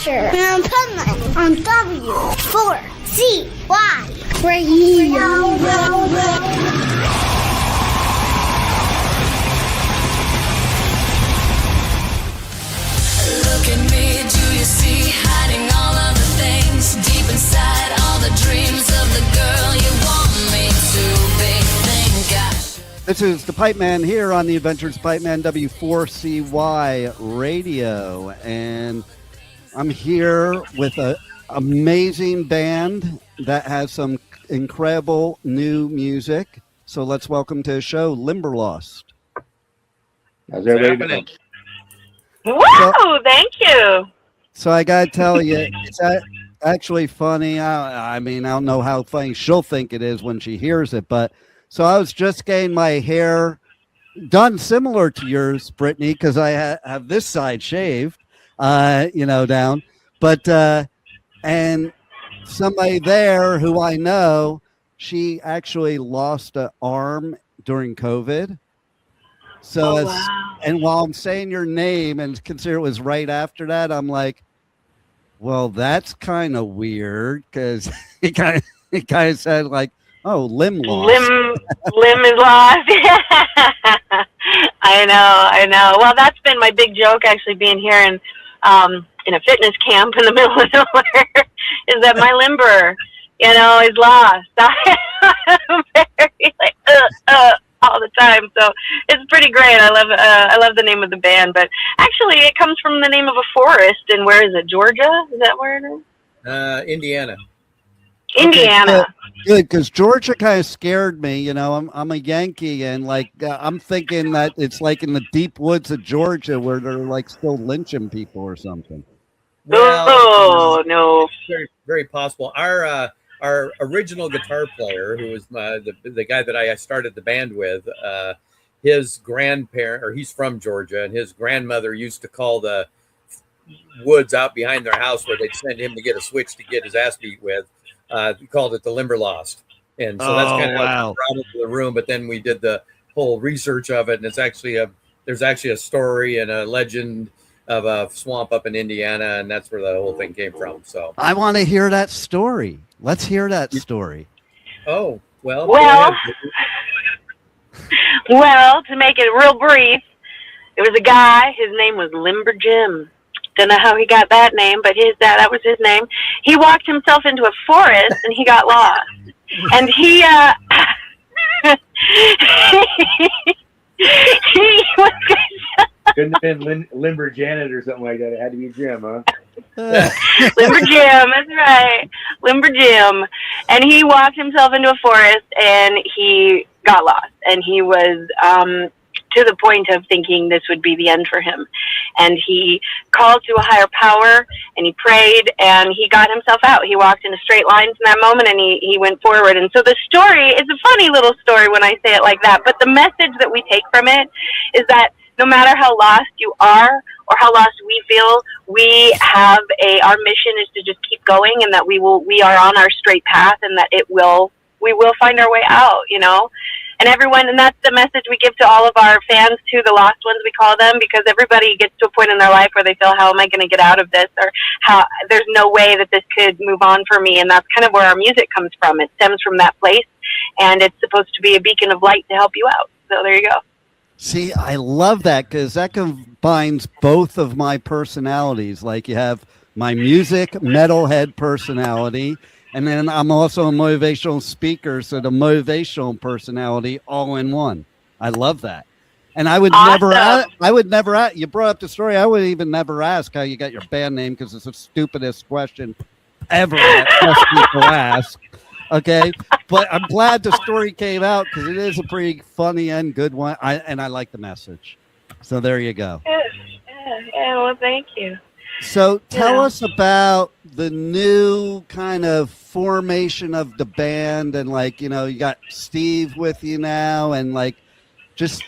Asher and Pipeman on W4CY Radio. Look at me, do you see? Hiding all of the things deep inside, all the dreams of the girl you want me to be. Think I should. This is the Pipeman here on the Adventures Pipeman W4CY Radio, and I'm here with an amazing band that has some incredible new music. So let's welcome to the show Limberlost. How's everybody doing? Woo! Thank you. So I gotta tell you, it's actually funny. I mean, I don't know how funny she'll think it is when she hears it, but so I was just getting my hair done similar to yours, Brittany, because I have this side shaved, down. But and somebody there who I know, she actually lost an arm during COVID. So and while I'm saying your name and consider it was right after that, I'm like, well, that's kind of weird because it kind of said like, oh, limb lost. Limb is lost. I know. Well, that's been my big joke actually being here in a fitness camp in the middle of nowhere is that my limber, is lost. I'm very like, all the time, so it's pretty great. I love the name of the band, but actually it comes from the name of a forest. And where is it? Georgia? Is that where it is? Indiana. Indiana. Okay, good, because Georgia kind of scared me. I'm a Yankee, and I'm thinking that it's like in the deep woods of Georgia where they're like still lynching people or something. Well, no. Very, very possible. Our original guitar player, who was the guy that I started the band with, his grandparent, or he's from Georgia, and his grandmother used to call the woods out behind their house where they'd send him to get a switch to get his ass beat with. He called it the Limberlost. And so that's kind of how we brought it to the room. But then we did the whole research of it, and there's actually a story and a legend of a swamp up in Indiana, and that's where the whole thing came from. So I want to hear that story. Let's hear that story. Oh, well, to make it real brief, it was a guy. His name was Limber Jim. Don't know how he got that name, but that was his name. He walked himself into a forest and he got lost. And he he was couldn't have been Limber Janet or something like that. It had to be Jim, huh? Limber Jim, that's right. Limber Jim. And he walked himself into a forest and he got lost. And he was to the point of thinking this would be the end for him. And he called to a higher power and he prayed and he got himself out. He walked in a straight lines in that moment and he went forward. And so the story is a funny little story when I say it like that. But the message that we take from it is that no matter how lost you are or how lost we feel, we have our mission is to just keep going, and that we are on our straight path, and that we will find our way out, and everyone, and that's the message we give to all of our fans too, the lost ones we call them, because everybody gets to a point in their life where they feel, how am I going to get out of this, or how there's no way that this could move on for me. And that's kind of where our music comes from. It stems from that place, and it's supposed to be a beacon of light to help you out. So there you go. See, I love that because that combines both of my personalities. Like you have my music metalhead personality, and then I'm also a motivational speaker, so the motivational personality all in one. I love that. And I would never, you brought up the story, I would even never ask how you got your band name because it's the stupidest question ever that most people ask. Okay, but I'm glad the story came out because it is a pretty funny and good one. I like the message. So there you go. Yeah, well, thank you. So tell us about the new kind of formation of the band, and you got Steve with you now, and just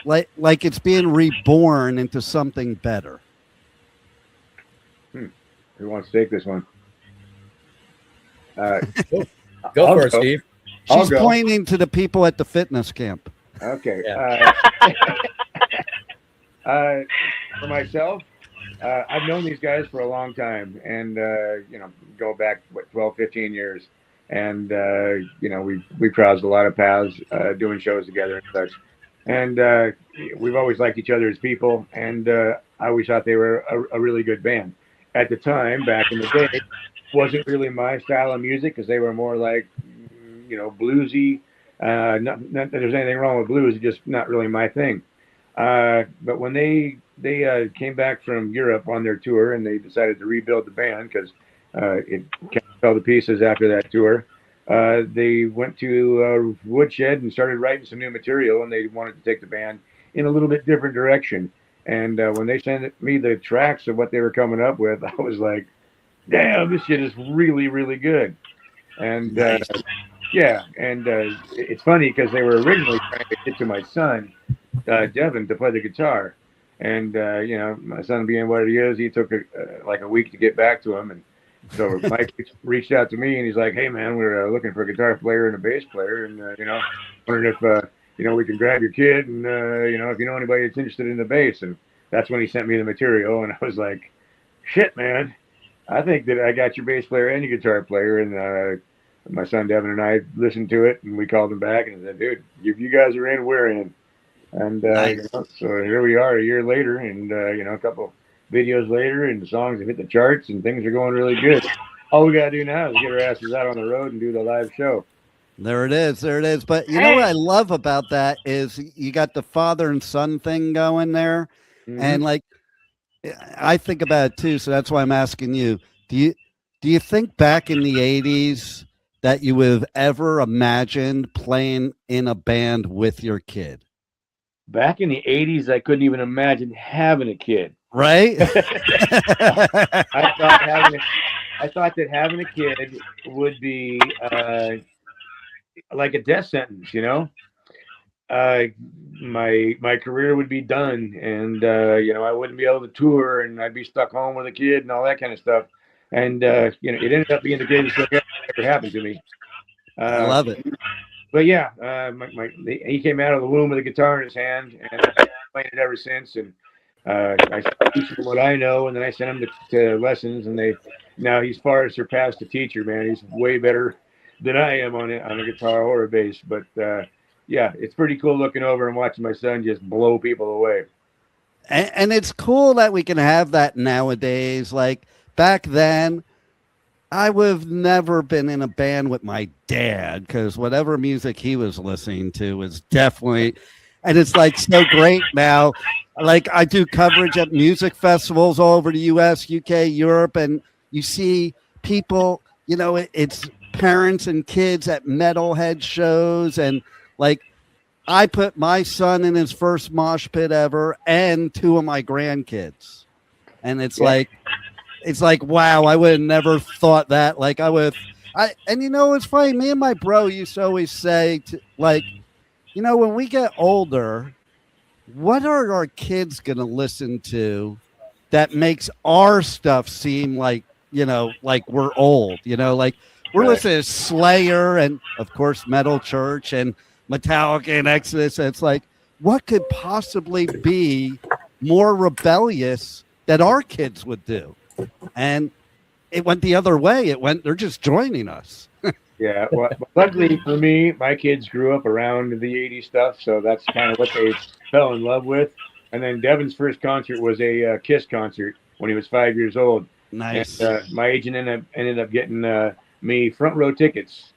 like it's being reborn into something better. Who wants to take this one? Go for it, Steve. She's pointing to the people at the fitness camp. Okay. For myself, I've known these guys for a long time, and go back 12, 15 years, and we've crossed a lot of paths doing shows together and such, and we've always liked each other as people, and I always thought they were a really good band. At the time, back in the day, wasn't really my style of music because they were more like bluesy. Not that there's anything wrong with blues, it's just not really my thing. But when they came back from Europe on their tour and they decided to rebuild the band because it kind of fell to pieces after that tour, they went to Woodshed and started writing some new material, and they wanted to take the band in a little bit different direction. And when they sent me the tracks of what they were coming up with, I was like, damn, this shit is really, really good. And yeah, and it's funny because they were originally trying to get to my son, Devin, to play the guitar. And, my son being what he is, he took like a week to get back to him. And so Mike reached out to me and he's like, hey, man, we're looking for a guitar player and a bass player. And, wondering if, we can grab your kid and, if you know anybody that's interested in the bass. And that's when he sent me the material. And I was like, shit, man, I think that I got your bass player and your guitar player. And my son Devin and I listened to it and we called him back and said, dude, if you guys are in, we're in. And Nice. so here we are a year later, and a couple videos later, and the songs have hit the charts, and things are going really good. All we gotta do now is get our asses out on the road and do the live show. There it is. There it is. But you know what I love about that is you got the father and son thing going there. Mhm. And like, I think about it too. So that's why I'm asking you, do you think back in the 80s that you would have ever imagined playing in a band with your kid? Back in the '80s, I couldn't even imagine having a kid. Right? I thought that having a kid would be like a death sentence, my career would be done, and I wouldn't be able to tour, and I'd be stuck home with a kid and all that kind of stuff. And it ended up being the greatest thing that ever happened to me. I love it. But yeah, he came out of the womb with a guitar in his hand, and I've been playing it ever since. And I teach him what I know, and then I send him to lessons, and now he's far surpassed a teacher, man. He's way better than I am on a guitar or a bass. But yeah, it's pretty cool looking over and watching my son just blow people away. And it's cool that we can have that nowadays. Like back then, I would have never been in a band with my dad because whatever music he was listening to was definitely, and it's like so great now. Like I do coverage at music festivals all over the US, UK, Europe, and you see people, it's parents and kids at metalhead shows. And like I put my son in his first mosh pit ever and two of my grandkids. And it's like, wow, I would have never thought that. Like and it's funny. Me and my bro used to always say, when we get older, what are our kids going to listen to that makes our stuff seem like, like we're old, like we're listening to Slayer and of course Metal Church and Metallica and Exodus. And it's like, what could possibly be more rebellious that our kids would do? And it went the other way. They're just joining us. Yeah. Well, luckily for me, my kids grew up around the 80s stuff. So that's kind of what they fell in love with. And then Devin's first concert was a Kiss concert when he was 5 years old. Nice. And, my agent ended up getting me front row tickets.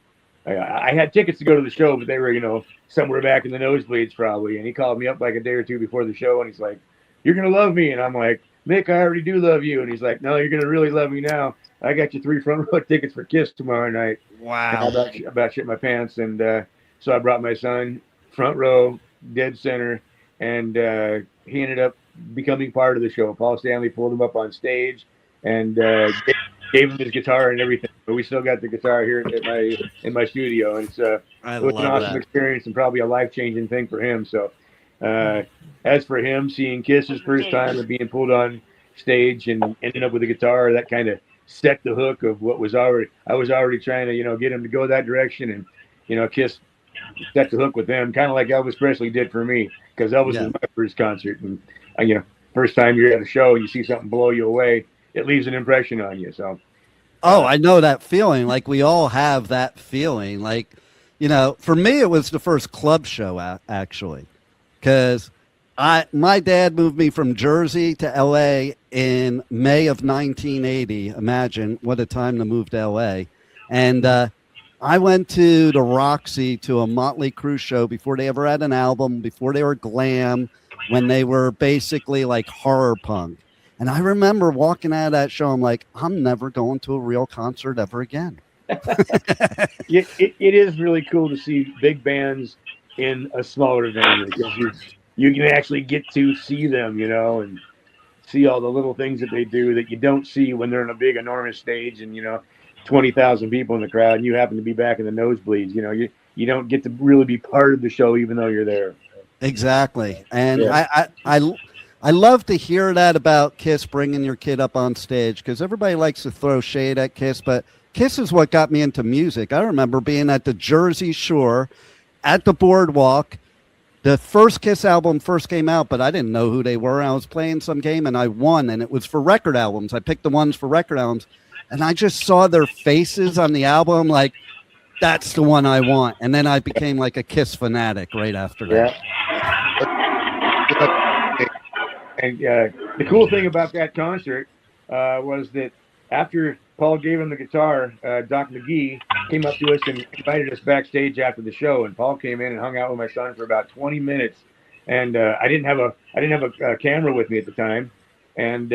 I had tickets to go to the show, but they were, somewhere back in the nosebleeds probably. And he called me up like a day or two before the show. And he's like, you're going to love me. And I'm like, Mick, I already do love you. And he's like, no, you're going to really love me now. I got you 3 front row tickets for Kiss tomorrow night. Wow. And I about shit my pants. And so I brought my son front row, dead center. And he ended up becoming part of the show. Paul Stanley pulled him up on stage and gave him his guitar and everything. But we still got the guitar here in my studio. And it was an awesome experience and probably a life-changing thing for him. So as for him, seeing Kiss his first time and being pulled on stage and ending up with a guitar, that kind of set the hook of what was already. I was already trying to, get him to go that direction, and Kiss set the hook with them, kind of like Elvis Presley did for me, because Elvis was my first concert, and first time you're at a show and you see something blow you away, it leaves an impression on you. So. Oh, I know that feeling. Like we all have that feeling. Like, you know, for me, it was the first club show actually, because my dad moved me from Jersey to L.A. in May of 1980. Imagine what a time to move to L.A. And I went to the Roxy to a Motley Crue show before they ever had an album, before they were glam, when they were basically like horror punk. And I remember walking out of that show, I'm like, I'm never going to a real concert ever again. It is really cool to see big bands in a smaller venue because you can actually get to see them, you know, and see all the little things that they do that you don't see when they're on a big, enormous stage and, you know, 20,000 people in the crowd and you happen to be back in the nosebleeds. You know, you don't get to really be part of the show even though you're there. Exactly. And Yeah. I love to hear that about Kiss bringing your kid up on stage, because everybody likes to throw shade at Kiss, but Kiss is what got me into music. I remember being at the Jersey Shore at the boardwalk. The first Kiss album first came out, but I didn't know who they were. I was playing some game and I won, and it was for record albums. I picked the ones for record albums, and I just saw their faces on the album like, that's the one I want. And then I became like a Kiss fanatic right after that. Yeah. And the cool thing about that concert was that after Paul gave him the guitar, Doc McGee came up to us and invited us backstage after the show. And Paul came in and hung out with my son for about 20 minutes. And I didn't have a camera with me at the time. And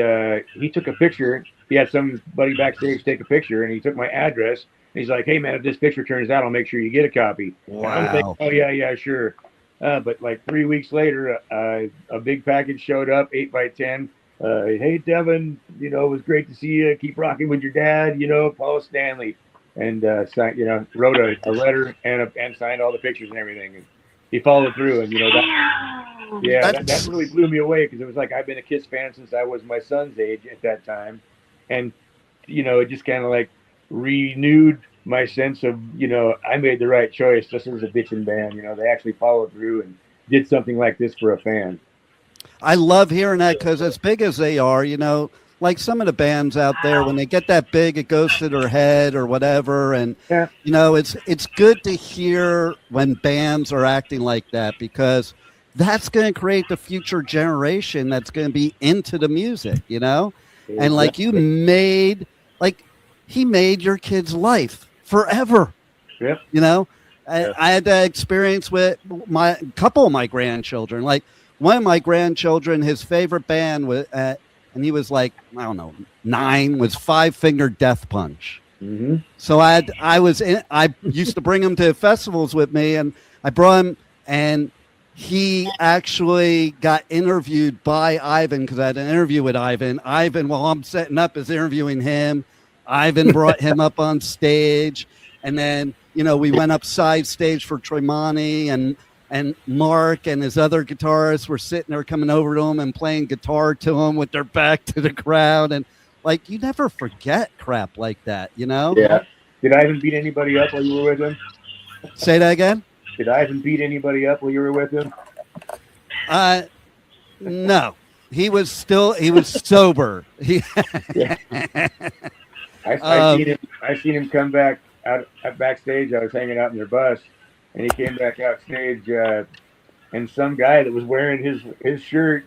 he took a picture. He had somebody backstage take a picture, and he took my address. And he's like, "Hey man, if this picture turns out, I'll make sure you get a copy." Wow. And I'm thinking, "Oh yeah, sure." But like 3 weeks later, a big package showed up, 8x10. Hey, Devin, you know, it was great to see you. Keep rocking with your dad, you know, Paul Stanley. And, signed, you know, wrote a letter and signed all the pictures and everything. And he followed through. And, you know, that really blew me away because it was like I've been a Kiss fan since I was my son's age at that time. And, you know, it just kind of like renewed my sense of, you know, I made the right choice. This was a bitchin' band. You know, they actually followed through and did something like this for a fan. I love hearing that because as big as they are, you know, like some of the bands out there, when they get that big, it goes to their head or whatever. And, you know, it's good to hear when bands are acting like that, because that's going to create the future generation that's going to be into the music, you know? And like he made your kid's life forever. Yep. You know, I had that experience with my couple of my grandchildren. Like one of my grandchildren, his favorite band was, and he was like, I don't know, 9, was Five Finger Death Punch. Mm-hmm. So I used to bring him to festivals with me, and I brought him, and he actually got interviewed by Ivan, because I had an interview with Ivan. Ivan, while I'm setting up, is interviewing him. Ivan brought him up on stage, and then, you know, we went up side stage for Tremonti, and Mark and his other guitarists were sitting there coming over to him and playing guitar to him with their back to the crowd. And like, you never forget crap like that, you know? Yeah. Did Ivan beat anybody up while you were with him? Say that again? Did Ivan beat anybody up while you were with him? No. He was sober. I seen him come back out backstage. I was hanging out in their bus, and he came back out stage, and some guy that was wearing his shirt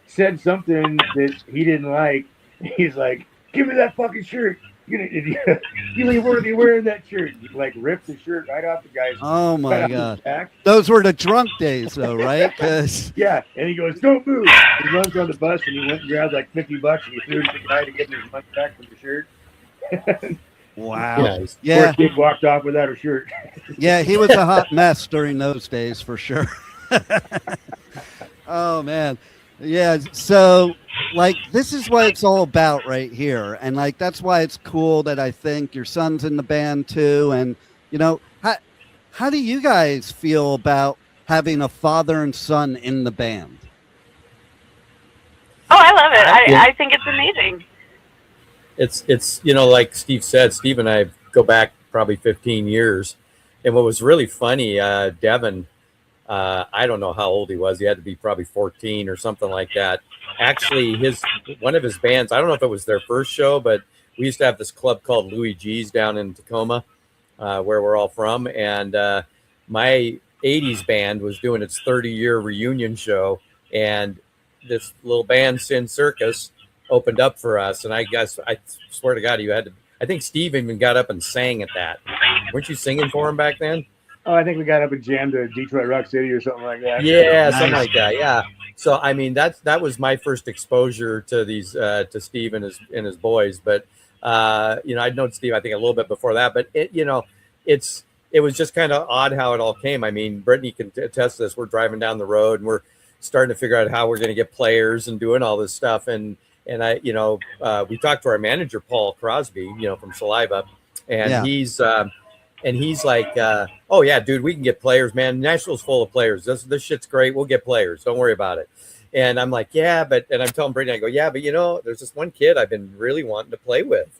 said something that he didn't like. He's like, "Give me that fucking shirt. You ain't worthy wearing that shirt." He like ripped the shirt right off the guy's. Oh my God! Those were the drunk days, though, right? Yeah, and he goes, "Don't move." He runs on the bus, and he went and grabbed like $50, and he threw it to the guy to get his money back from the shirt. Wow. Yeah. Poor kid walked off without a shirt. Yeah, he was a hot mess during those days for sure. Oh man. Yeah, so like this is what it's all about right here. And like that's why it's cool that I think your son's in the band too. And you know, how do you guys feel about having a father and son in the band? Oh, I love it. I think it's amazing. It's you know, like Steve said, Steve and I go back probably 15 years. And what was really funny, Devin, I don't know how old he was. He had to be probably 14 or something like that. Actually, one of his bands, I don't know if it was their first show, but we used to have this club called Louis G's down in Tacoma, where we're all from. And my 80s band was doing its 30-year reunion show. And this little band, Sin Circus, opened up for us. And I swear to God, I think Steve even got up and sang at that. Weren't you singing for him back then? Oh, I think we got up and jammed to Detroit Rock City or something like that. Yeah, something like that. Yeah. So I mean, that was my first exposure to these to Steve and his boys. But I'd known Steve I think a little bit before that. But it was just kind of odd how it all came. I mean, Brittany can attest to this. We're driving down the road and we're starting to figure out how we're going to get players and doing all this stuff. And we talked to our manager Paul Crosby, from Saliva, and he's like, oh yeah, dude, we can get players, man. Nashville's full of players. This shit's great. We'll get players. Don't worry about it. And I'm like, yeah, and I'm telling Brady, I go, yeah, but there's this one kid I've been really wanting to play with.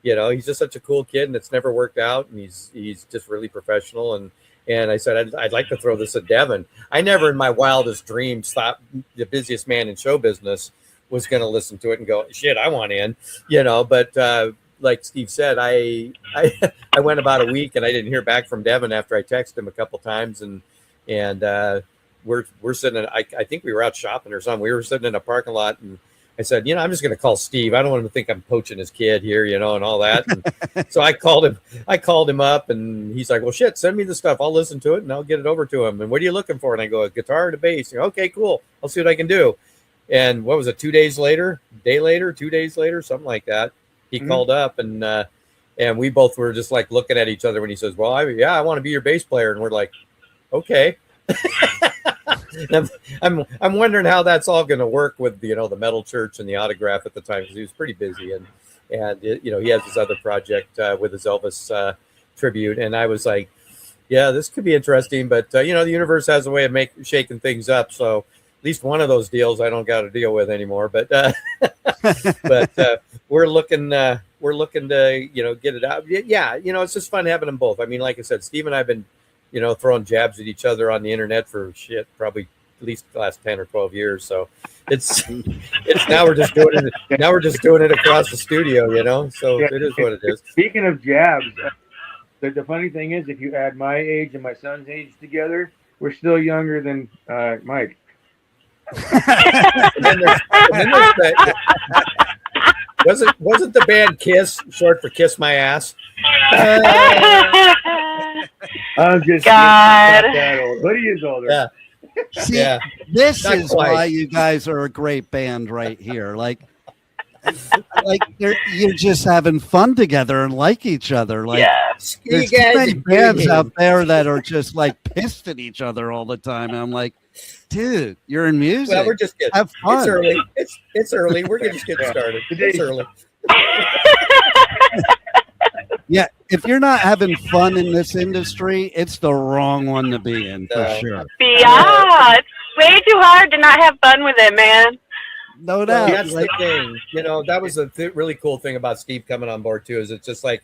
He's just such a cool kid, and it's never worked out, and he's just really professional. And I said, I'd like to throw this at Devin. I never in my wildest dreams thought the busiest man in show business was going to listen to it and go, shit, I want in, but like Steve said, I went about a week and I didn't hear back from Devin after I texted him a couple times, and we're sitting. I think we were out shopping or something. We were sitting in a parking lot, and I said, I'm just going to call Steve. I don't want him to think I'm poaching his kid here, and all that. And so I called him up, and he's like, well, shit, send me the stuff. I'll listen to it and I'll get it over to him. And what are you looking for? And I go, a guitar and a bass. Okay, cool. I'll see what I can do. And what was it? 2 days later, 2 days later, something like that. He called up, and we both were just like looking at each other when he says, well, I want to be your bass player. And we're like, okay. I'm wondering how that's all going to work with, the Metal Church and the Autograph at the time, because he was pretty busy. And he has this other project with his Elvis tribute. And I was like, yeah, this could be interesting. But, the universe has a way of shaking things up. So at least one of those deals I don't got to deal with anymore. But we're looking to get it out. Yeah, it's just fun having them both. I mean, like I said, Steve and I've been throwing jabs at each other on the internet for probably at least the last 10 or 12 years. So it's now we're just doing it. Now we're just doing it across the studio. So yeah, it is what it is. Speaking of jabs, the funny thing is, if you add my age and my son's age together, we're still younger than Mike. Wasn't the band Kiss short for Kiss My Ass? I'm just God. that old. Hoodie is older. Yeah. See, this is why you guys are a great band right here. Like you're just having fun together and like each other. Like there's too many bands out there that are just like pissed at each other all the time. And I'm like, dude, you're in music. Well, we're just getting. Have fun. It's early. It's early. We're just getting started. It's early. Yeah, if you're not having fun in this industry, it's the wrong one to be in for sure. Yeah, it's way too hard to not have fun with it, man. No doubt. Well, that's the thing. That was a really cool thing about Steve coming on board too. Is it's just like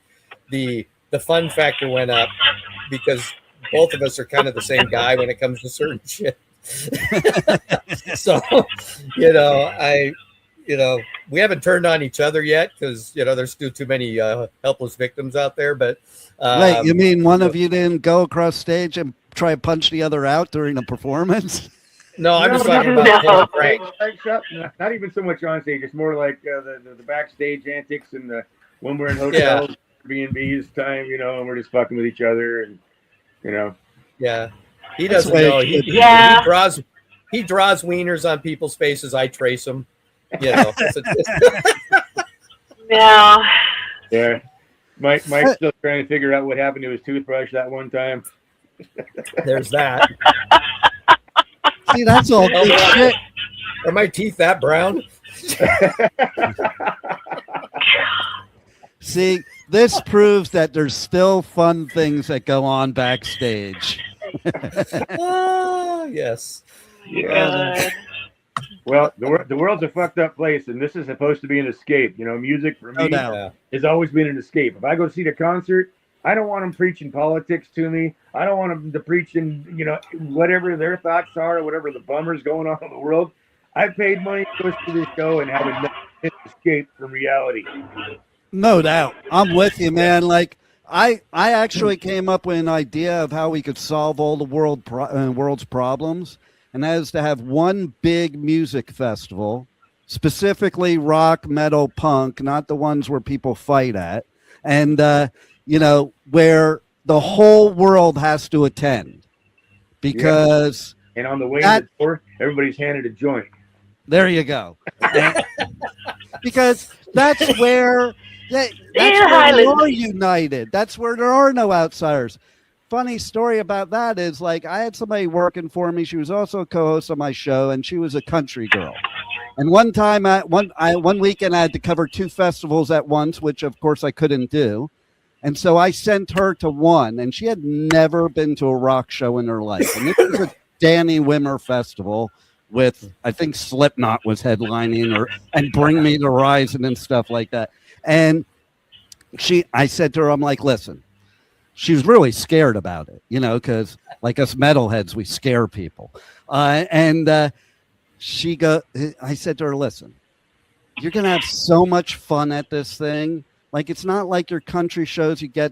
the fun factor went up because both of us are kind of the same guy when it comes to certain shit. So, we haven't turned on each other yet because there's still too many helpless victims out there. But wait, you mean one of you didn't go across stage and try to punch the other out during a performance? No, I'm just talking about Frank. Not even so much on stage. It's more like the backstage antics and when we're in hotels, B&B's time, and we're just fucking with each other, and Yeah, he doesn't know. He draws wieners on people's faces. I trace them. Yeah. Yeah. Mike's still trying to figure out what happened to his toothbrush that one time. There's that. See, that's all good shit. Are my teeth that brown? See, this proves that there's still fun things that go on backstage. Yes. Yeah. Well, the world's a fucked up place, and this is supposed to be an escape. Music for me has always been an escape. If I go see the concert, I don't want them preaching politics to me. I don't want them to preaching, whatever their thoughts are, whatever the bummer's going on in the world. I paid money to go to this show and have a escape from reality. No doubt. I'm with you, man. Like I actually came up with an idea of how we could solve all the world's problems, and that is to have one big music festival, specifically rock, metal, punk, not the ones where people fight at, and where the whole world has to attend, because and on the way to the door, everybody's handed a joint. There you go. Because that's where they are united. That's where there are no outsiders. Funny story about that is, like, I had somebody working for me. She was also a co-host on my show, and she was a country girl. And one time, one weekend, I had to cover 2 festivals at once, which of course I couldn't do. And so I sent her to one, and she had never been to a rock show in her life. And this was a Danny Wimmer festival with, I think Slipknot was headlining, and Bring Me the Horizon and stuff like that. And I said to her, I'm like, listen, she was really scared about it, because like us metalheads, we scare people. I said to her, listen, you're going to have so much fun at this thing. Like, it's not like your country shows you go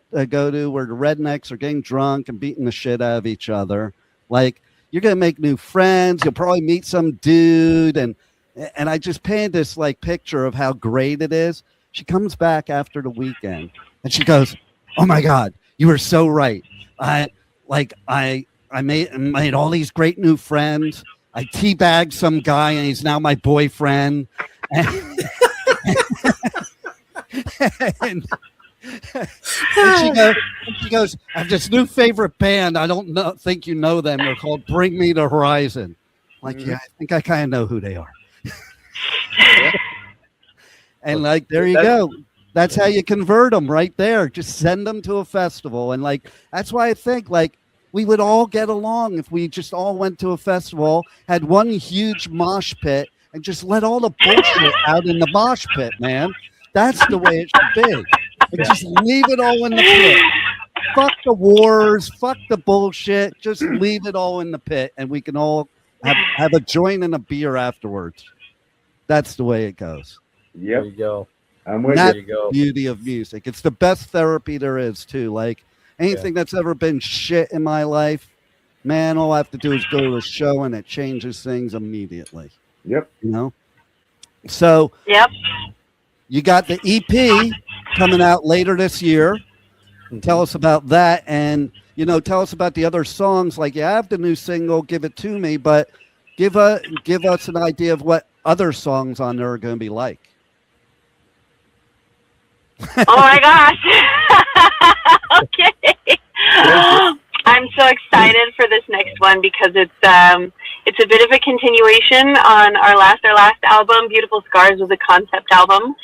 to where the rednecks are getting drunk and beating the shit out of each other. Like, you're going to make new friends. You'll probably meet some dude. And I just painted this like picture of how great it is. She comes back after the weekend and she goes, oh my God, you were so right. I made all these great new friends. I teabagged some guy and he's now my boyfriend. And she goes, I have this new favorite band. I don't think you know them. They're called Bring Me the Horizon. Like, yeah, I think I kind of know who they are. And like, there you go. That's how you convert them right there. Just send them to a festival. And like, that's why I think like we would all get along if we just all went to a festival, had one huge mosh pit, and just let all the bullshit out in the mosh pit, man. That's the way it should be. And just leave it all in the pit. Fuck the wars. Fuck the bullshit. Just leave it all in the pit, and we can all have a joint and a beer afterwards. That's the way it goes. Yep. There you go. I'm with That's you. the beauty of music. It's the best therapy there is, too. Like, anything that's ever been shit in my life, man, all I have to do is go to a show, and it changes things immediately. Yep. So, Yep. you got the EP coming out later this year. Tell us about that, and tell us about the other songs. Like, you have the new single, Give It To Me, but give us an idea of what other songs on there are going to be like. Oh my gosh. Okay. I'm so excited for this next one because it's a bit of a continuation on our last album. Beautiful Scars was a concept album,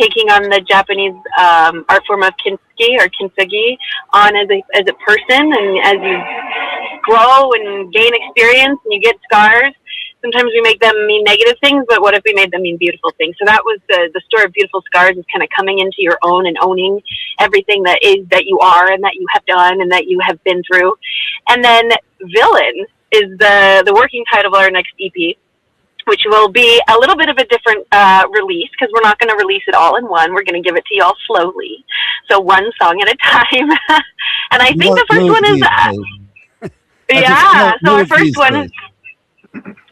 taking on the Japanese art form of kintsugi or kintsugi on as a person, and as you grow and gain experience and you get scars, sometimes we make them mean negative things, but what if we made them mean beautiful things? So that was the story of Beautiful Scars, is kind of coming into your own and owning everything that you are and that you have done and that you have been through. And then Villain is the working title of our next EP, which will be a little bit of a different release, because we're not going to release it all in one. We're going to give it to y'all slowly, so one song at a time. And I think the first one is so our first one is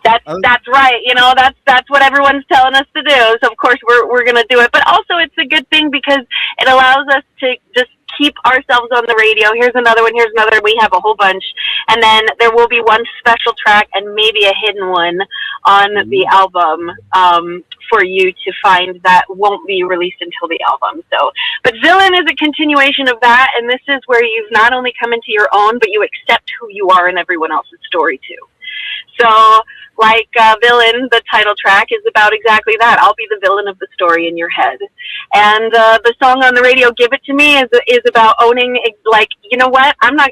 that's right. That's what everyone's telling us to do. So of course we're going to do it. But also it's a good thing because it allows us to just keep ourselves on the radio. Here's another one. Here's another. We have a whole bunch. And then there will be one special track and maybe a hidden one on the album for you to find that won't be released until the album. So, but Villain is a continuation of that. And this is where you've not only come into your own, but you accept who you are in everyone else's story too. So, like Villain, the title track is about exactly that. I'll be the villain of the story in your head. And the song on the radio, Give It To Me, is about owning, like, you know what? I'm not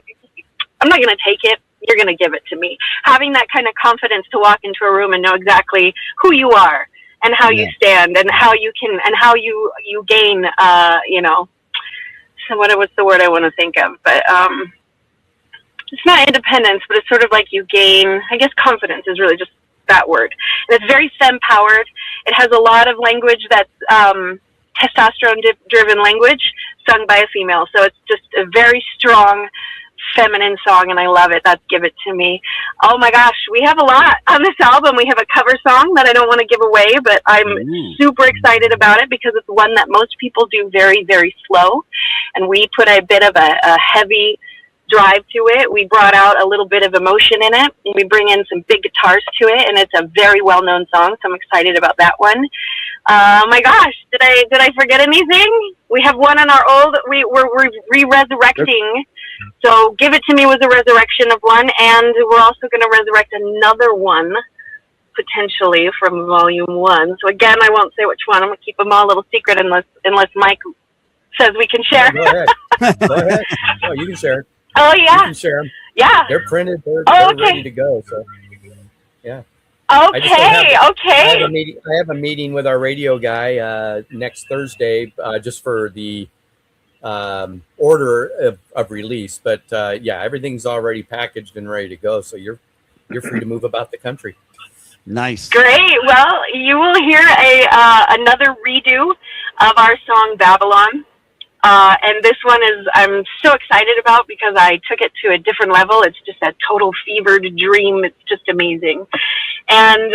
going to take it. You're going to give it to me. Having that kind of confidence to walk into a room and know exactly who you are and how you stand and how you can, and how you gain, what's the word I want to think of? But it's not independence, but it's sort of like you gain, I guess confidence is really just that word. And it's very femme-powered. It has a lot of language that's testosterone-driven language sung by a female. So it's just a very strong feminine song, and I love it. That's Give It To Me. Oh my gosh, we have a lot on this album. We have a cover song that I don't want to give away, but I'm super excited about it because it's one that most people do very, very slow, and we put a bit of a heavy drive to it. We brought out a little bit of emotion in it, and we bring in some big guitars to it, and it's a very well-known song, so I'm excited about that one. My gosh, did I forget anything? We have one on our old, we're re-resurrecting. So Give It To Me was a resurrection of one, and we're also going to resurrect another one, potentially, from volume 1. So again, I won't say which one. I'm going to keep them all a little secret unless Mike says we can share. Go ahead. Go ahead. Oh, you can share. Oh, yeah. You can share them. Yeah. They're printed. They're okay. ready to go. So, yeah. Okay. I have a meeting with our radio guy next Thursday just for the order of release. But yeah, everything's already packaged and ready to go. So you're free to move about the country. Nice. Great. Well, you will hear another redo of our song Babylon. And this one I'm so excited about because I took it to a different level. It's just a total fevered dream. It's just amazing. And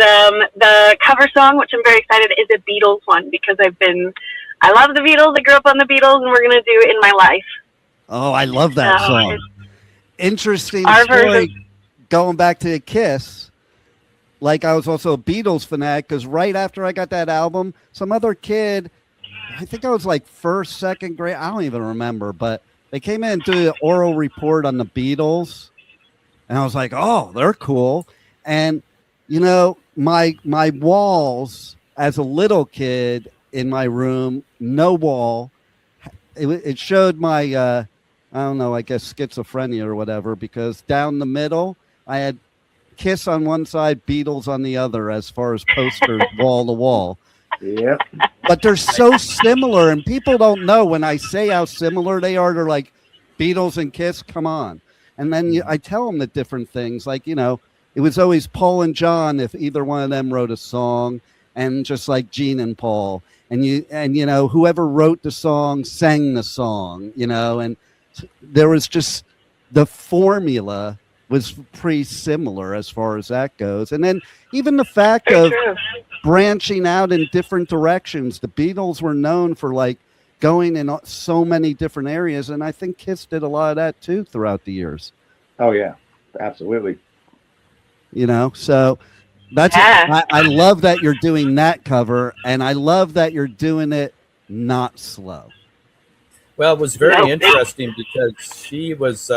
the cover song, which I'm very excited, is a Beatles one because I love the Beatles. I grew up on the Beatles, and we're going to do In My Life. Oh, I love that song. Interesting Our story. version. Going back to Kiss, like I was also a Beatles fanatic because right after I got that album, some other kid, I think I was like first, second grade, I don't even remember, but they came in and did an oral report on the Beatles, and I was like, oh, they're cool. And, you know, my walls as a little kid in my room, no wall, it showed my, I don't know, I guess schizophrenia or whatever, because down the middle, I had Kiss on one side, Beatles on the other, as far as posters wall to wall. Yep. But they're so similar, and people don't know when I say how similar they are. They're like, Beatles and Kiss, come on. And then I tell them the different things. Like, you know, it was always Paul and John if either one of them wrote a song, and just like Gene and Paul. And you know, whoever wrote the song sang the song, you know, and there was just the formula was pretty similar as far as that goes. And then even the fact of branching out in different directions. The Beatles were known for like going in so many different areas, and I think Kiss did a lot of that too throughout the years. Oh yeah, absolutely. You know, so that's I love that you're doing that cover, and I love that you're doing it not slow. Well, it was very interesting because she was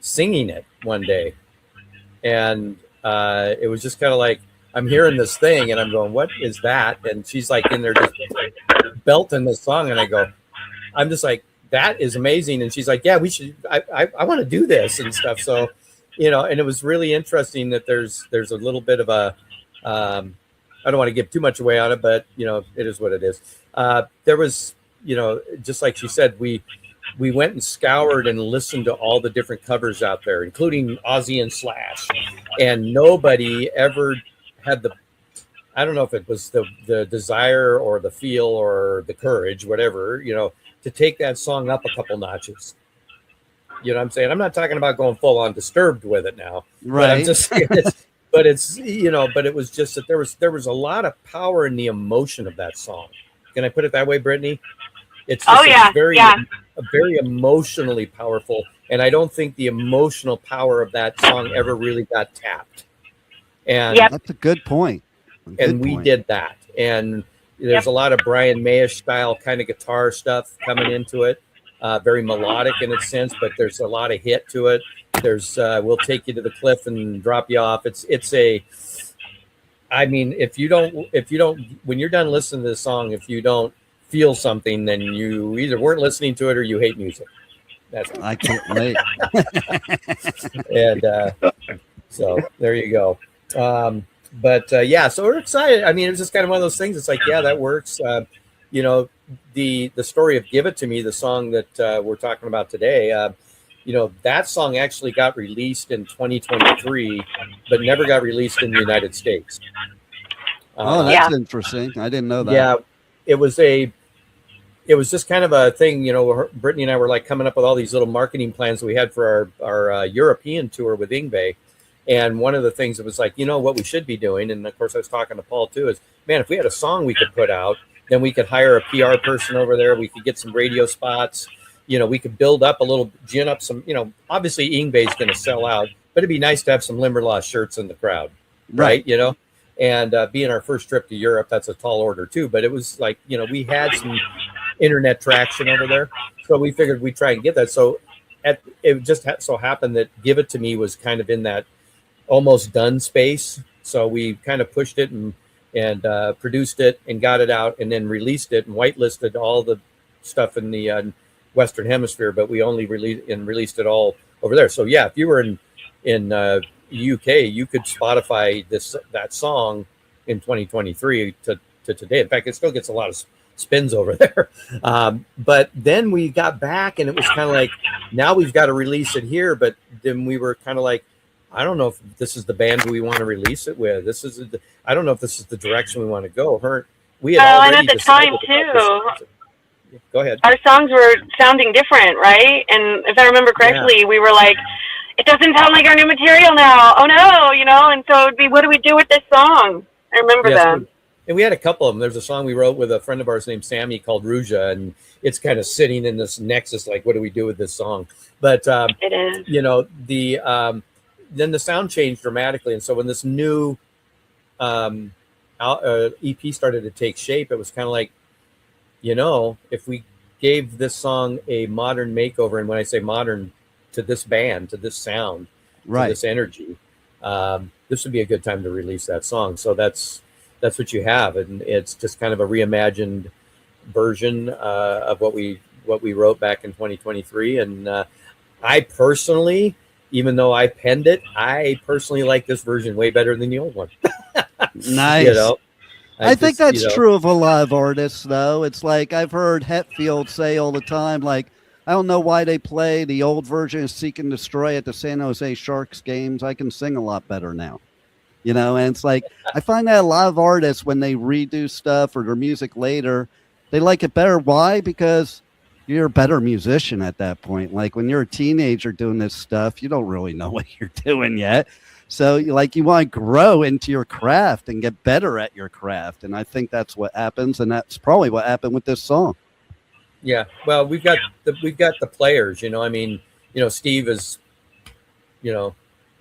singing it one day, and it was just kind of like, I'm hearing this thing and I'm going, what is that? And she's like in there just belting the song, and I'm just like, that is amazing. And she's like, yeah, we should, I want to do this and stuff. So, you know, and it was really interesting that there's a little bit of a, I don't want to give too much away on it, but you know, it is what it is. There was, you know, just like she said, we went and scoured and listened to all the different covers out there, including Ozzy and Slash, and nobody ever had the, I don't know if it was the desire or the feel or the courage, whatever, you know, to take that song up a couple notches. You know what I'm saying? I'm not talking about going full on Disturbed with it now, right? But I'm just saying but it's, you know, but it was just that there was a lot of power in the emotion of that song. Can I put it that way, Brittany? It's just very emotionally powerful, and I don't think the emotional power of that song ever really got tapped. And that's a good point. We did that. And there's a lot of Brian Mayish style kind of guitar stuff coming into it. Very melodic in its sense, but there's a lot of hit to it. There's we'll take you to the cliff and drop you off. It's a, I mean, if you don't when you're done listening to the song, if you don't feel something, then you either weren't listening to it or you hate music. I can't wait. And so there you go. But yeah, so we're excited. I mean, it's just kind of one of those things. It's like, yeah, that works. You know, the story of "Give It to Me," the song that we're talking about today, that song actually got released in 2023, but never got released in the United States. Oh, that's interesting. I didn't know that. Yeah, it was just kind of a thing, Brittany and I were like coming up with all these little marketing plans that we had for our European tour with Yngwie. And one of the things that was like, what we should be doing, and of course I was talking to Paul too, is, man, if we had a song we could put out, then we could hire a PR person over there. We could get some radio spots. We could build up a little, gin up some, obviously Yngwie's going to sell out, but it'd be nice to have some Limberlost shirts in the crowd, right? And being our first trip to Europe, that's a tall order too. But it was like, we had some internet traction over there, so we figured we'd try and get that. So it just so happened that "Give It to Me" was kind of in that almost done space. So we kind of pushed it and produced it and got it out and then released it and whitelisted all the stuff in the Western Hemisphere, but we only released it all over there. So yeah, if you were in UK, you could Spotify that song in 2023 to today. In fact, it still gets a lot of spins over there. But then we got back and it was kind of like, now we've got to release it here. But then we were kind of like, I don't know if this is the band we want to release it with. I don't know if this is the direction we want to go. We had already and at the time too, go ahead. Our songs were sounding different, right? And if I remember correctly, we were like, it doesn't sound like our new material now. Oh no, and so it'd be, what do we do with this song? I remember that. And we had a couple of them. There's a song we wrote with a friend of ours named Sammy called Ruja, and it's kind of sitting in this nexus, like, what do we do with this song? But it is. Then the sound changed dramatically, and so when this new EP started to take shape, it was kind of like, if we gave this song a modern makeover, and when I say modern, to this band, to this sound, right, to this energy, this would be a good time to release that song. So that's what you have, and it's just kind of a reimagined version of what we wrote back in 2023. And I personally, even though I penned it, I personally like this version way better than the old one. Nice. I think that's true of a lot of artists, though. It's like I've heard Hetfield say all the time, like, I don't know why they play the old version of Seek and Destroy at the San Jose Sharks games. I can sing a lot better now. And it's like, I find that a lot of artists, when they redo stuff or their music later, they like it better. Why? Because you're a better musician at that point. Like when you're a teenager doing this stuff, you don't really know what you're doing yet. So you want to grow into your craft and get better at your craft. And I think that's what happens. And that's probably what happened with this song. Yeah. Well, we've got the players, Steve is,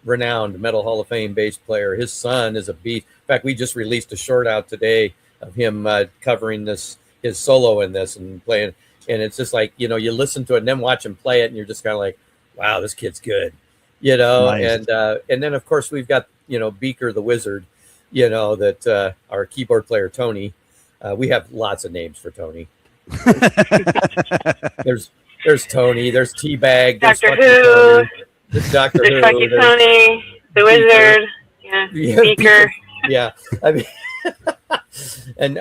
renowned Metal Hall of Fame bass player. His son is a beast. In fact, we just released a short out today of him covering his solo in this and playing. And it's just like, you listen to it and then watch him play it, and you're just kind of like, wow, this kid's good, Nice. And then of course we've got, Beaker the Wizard, that our keyboard player, Tony. We have lots of names for Tony. There's Tony, there's Teabag, there's Dr. Who, there's Dr. Who, there's Tony, the Wizard, Beaker. Yeah, I mean, and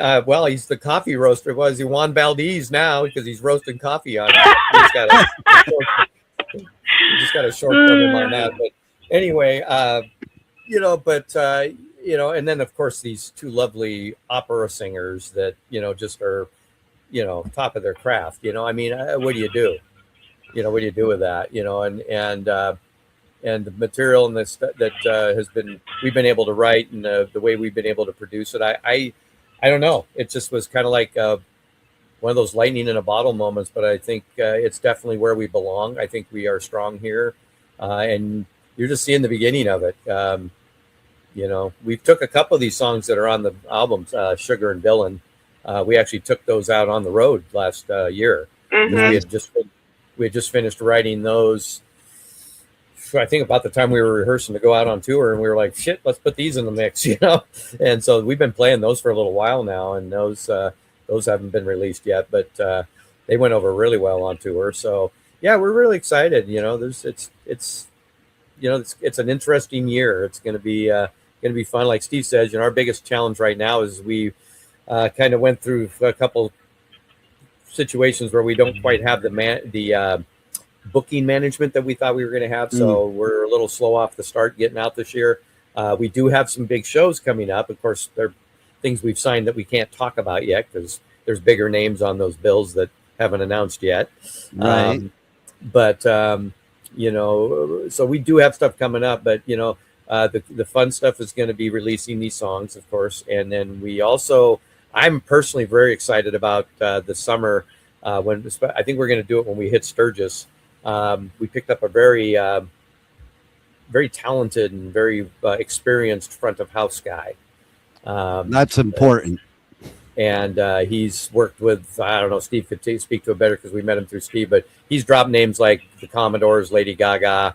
he's the coffee roaster. Was he Juan Valdez now because he's roasting coffee on it? He just got a short from him on that. But anyway, and then of course these two lovely opera singers that just are top of their craft. I mean, what do you do? What do you do with that? And the material and this that we've been able to write, and the way we've been able to produce it, I don't know. It just was kind of like one of those lightning in a bottle moments. But I think it's definitely where we belong. I think we are strong here, and you're just seeing the beginning of it. We took a couple of these songs that are on the albums, Sugar and Villian. We actually took those out on the road last year. Mm-hmm. We had just finished writing those. I think about the time we were rehearsing to go out on tour, and we were like, shit, let's put these in the mix, And so we've been playing those for a little while now, and those haven't been released yet, but they went over really well on tour. So yeah, we're really excited. It's an interesting year. It's going to be fun. Like Steve says, our biggest challenge right now is we kind of went through a couple situations where we don't quite have the booking management that we thought we were going to have. So we're a little slow off the start getting out this year. We do have some big shows coming up. Of course, there are things we've signed that we can't talk about yet because there's bigger names on those bills that haven't announced yet. Right. But you know, so we do have stuff coming up, but you know, the fun stuff is going to be releasing these songs, of course. And then we also, I'm personally very excited about the summer when I think we're going to do it when we hit Sturgis. We picked up a very talented and very experienced front of house guy. That's important. And he's worked with, I don't know, Steve could speak to it better because we met him through Steve, but he's dropped names like the Commodores, Lady Gaga,